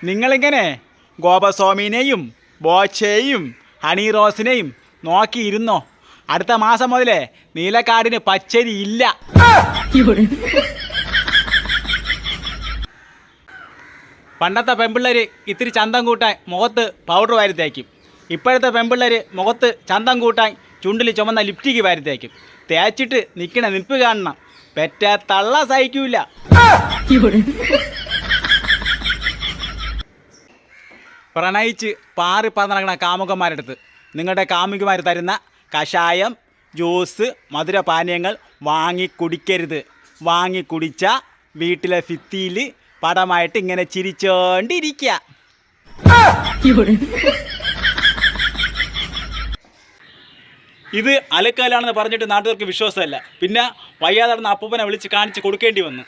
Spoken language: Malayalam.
നിങ്ങളിങ്ങനെ ഗോപസ്വാമിനെയും ബോച്ചയെയും ഹണി റോസിനെയും നോക്കിയിരുന്നോ. അടുത്ത മാസം മുതലേ നീലക്കാടിന് പച്ചരി ഇല്ല. പണ്ടത്തെ പെമ്പിള്ളേർ ഇത്തിരി ചന്തം കൂട്ടാൻ മുഖത്ത് പൗഡർ വാരി തേക്കും. ഇപ്പോഴത്തെ പെമ്പിള്ളേർ മുഖത്ത് ചന്തം കൂട്ടാൻ ചുണ്ടിൽ ചുമന്ന ലിപ്റ്റിക്ക് വാരി തേക്കും. തേച്ചിട്ട് നിൽക്കണ നിൽപ്പ് കാണണം. പെറ്റ തള്ള സഹിക്കൂല. പ്രണയിച്ച് പാറി പറന്നടക്കണ കാമുകന്മാരെടുത്ത് നിങ്ങളുടെ കാമുകിമാർ തരുന്ന കഷായം, ജ്യൂസ്, മധുരപാനീയങ്ങൾ വാങ്ങിക്കുടിക്കരുത്. വാങ്ങിക്കുടിച്ച വീട്ടിലെ ഭിത്തിയിൽ പടമായിട്ട് ഇങ്ങനെ ചിരിച്ചോണ്ടിരിക്കുക. ഇത് അലക്കാലാണെന്ന് പറഞ്ഞിട്ട് നാട്ടുകാർക്ക് വിശ്വാസമല്ല. പിന്നെ വയ്യാതെ നടന്ന അപ്പൂപ്പനെ വിളിച്ച് കാണിച്ച് കൊടുക്കേണ്ടി വന്നു.